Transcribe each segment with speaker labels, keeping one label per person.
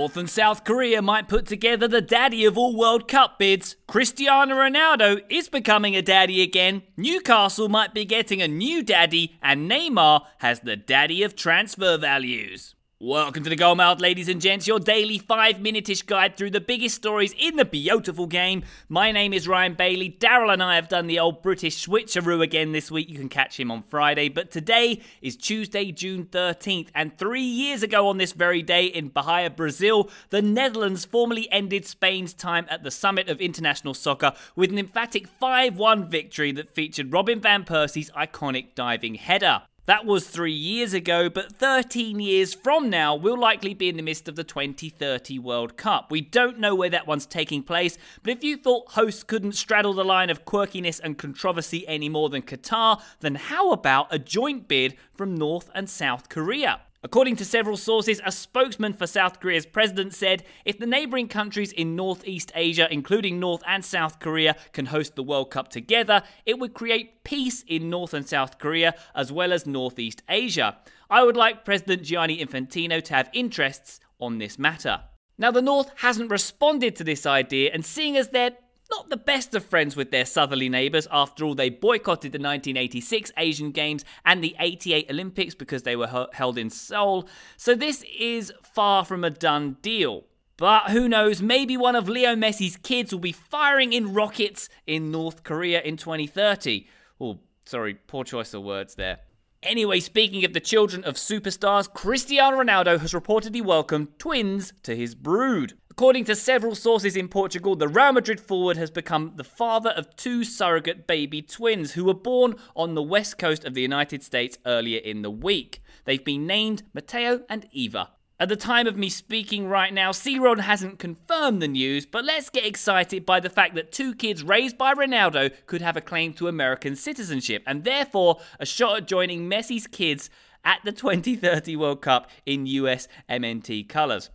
Speaker 1: North and South Korea might put together the daddy of all World Cup bids. Cristiano Ronaldo is becoming a daddy again. Newcastle might be getting a new daddy, and Neymar has the daddy of transfer values. Welcome to the Goalmouth, ladies and gents, your daily 5-minute-ish guide through the biggest stories in the beautiful game. My name is Ryan Bailey. Daryl and I have done the old British switcheroo again this week. You can catch him on Friday, but today is Tuesday, June 13th, and 3 years ago on this very day in Bahia, Brazil, the Netherlands formally ended Spain's time at the summit of international soccer with an emphatic 5-1 victory that featured Robin van Persie's iconic diving header. That was 3 years ago, but 13 years from now, we'll likely be in the midst of the 2030 World Cup. We don't know where that one's taking place, but if you thought hosts couldn't straddle the line of quirkiness and controversy any more than Qatar, then how about a joint bid from North and South Korea? According to several sources, a spokesman for South Korea's president said if the neighbouring countries in Northeast Asia, including North and South Korea, can host the World Cup together, it would create peace in North and South Korea as well as Northeast Asia. I would like President Gianni Infantino to have interests on this matter. Now, the North hasn't responded to this idea, and seeing as they're not the best of friends with their southerly neighbours. After all, they boycotted the 1986 Asian Games and the 88 Olympics because they were held in Seoul. So this is far from a done deal. But who knows, maybe one of Leo Messi's kids will be firing in rockets in North Korea in 2030. Oh, sorry, poor choice of words there. Anyway, speaking of the children of superstars, Cristiano Ronaldo has reportedly welcomed twins to his brood. According to several sources in Portugal, the Real Madrid forward has become the father of 2 surrogate baby twins who were born on the west coast of the United States earlier in the week. They've been named Mateo and Eva. At the time of me speaking right now, C-Rod hasn't confirmed the news, but let's get excited by the fact that 2 kids raised by Ronaldo could have a claim to American citizenship, and therefore a shot at joining Messi's kids at the 2030 World Cup in US MNT colours.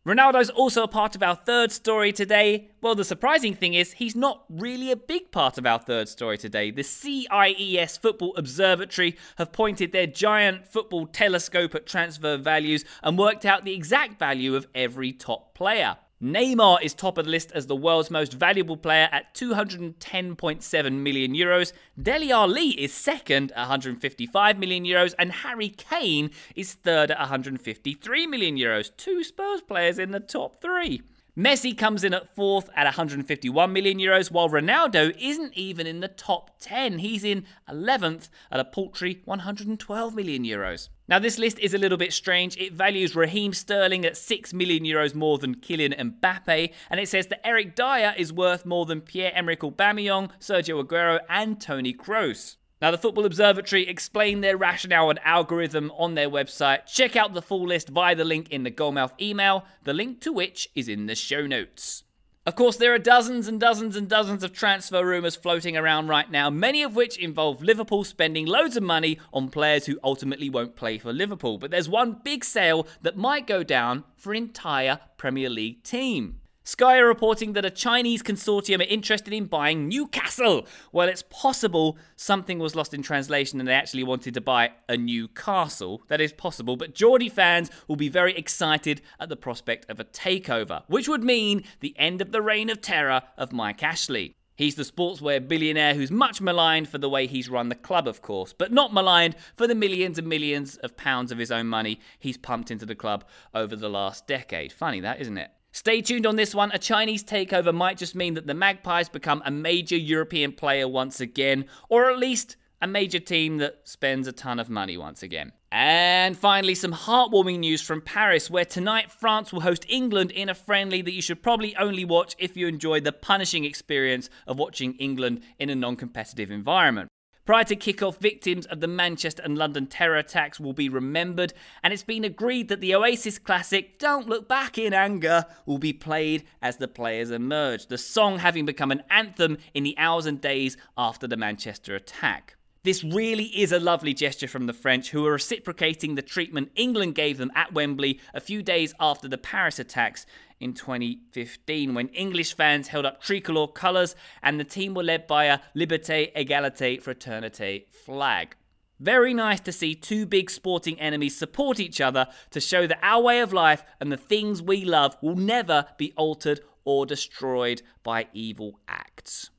Speaker 1: Ronaldo's also a part of our third story today. Well, the surprising thing is he's not really a big part of our third story today. The CIES Football Observatory have pointed their giant football telescope at transfer values and worked out the exact value of every top player. Neymar is top of the list as the world's most valuable player at €210.7 million. Dele Alli is second at €155 million, and Harry Kane is third at €153 million. 2 Spurs players in the top 3. Messi comes in at 4th at €151 million, while Ronaldo isn't even in the top 10. He's in 11th at a paltry €112 million. Now, this list is a little bit strange. It values Raheem Sterling at €6 million more than Kylian Mbappe, and it says that Eric Dyer is worth more than Pierre-Emerick Aubameyang, Sergio Aguero, and Toni Kroos. Now, the Football Observatory explain their rationale and algorithm on their website. Check out the full list via the link in the Goalmouth email, the link to which is in the show notes. Of course, there are dozens and dozens and dozens of transfer rumours floating around right now, many of which involve Liverpool spending loads of money on players who ultimately won't play for Liverpool. But there's one big sale that might go down for an entire Premier League team. Sky are reporting that a Chinese consortium are interested in buying Newcastle. Well, it's possible something was lost in translation and they actually wanted to buy a Newcastle. That is possible, but Geordie fans will be very excited at the prospect of a takeover, which would mean the end of the reign of terror of Mike Ashley. He's the sportswear billionaire who's much maligned for the way he's run the club, of course, but not maligned for the millions and millions of pounds of his own money he's pumped into the club over the last decade. Funny that, isn't it? Stay tuned on this one. A Chinese takeover might just mean that the Magpies become a major European player once again, or at least a major team that spends a ton of money once again. And finally, some heartwarming news from Paris, where tonight France will host England in a friendly that you should probably only watch if you enjoy the punishing experience of watching England in a non-competitive environment. Prior to kick-off, victims of the Manchester and London terror attacks will be remembered, and it's been agreed that the Oasis classic Don't Look Back in Anger will be played as the players emerge, the song having become an anthem in the hours and days after the Manchester attack. This really is a lovely gesture from the French, who are reciprocating the treatment England gave them at Wembley a few days after the Paris attacks in 2015, when English fans held up tricolour colours and the team were led by a Liberté, Égalité, Fraternité flag. Very nice to see two big sporting enemies support each other to show that our way of life and the things we love will never be altered or destroyed by evil acts.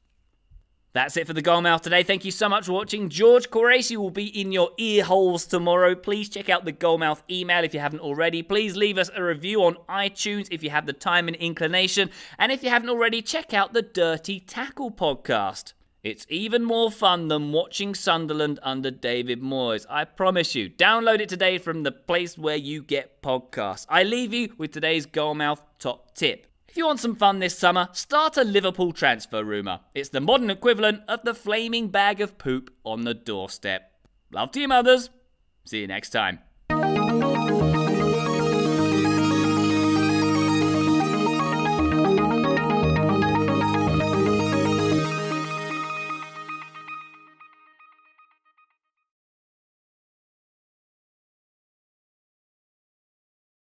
Speaker 1: That's it for the Goalmouth today. Thank you so much for watching. George Qureshi will be in your ear holes tomorrow. Please check out the Goalmouth email if you haven't already. Please leave us a review on iTunes if you have the time and inclination. And if you haven't already, check out the Dirty Tackle podcast. It's even more fun than watching Sunderland under David Moyes. I promise you. Download it today from the place where you get podcasts. I leave you with today's Goalmouth top tip. If you want some fun this summer, start a Liverpool transfer rumour. It's the modern equivalent of the flaming bag of poop on the doorstep. Love to you, mothers. See you next time.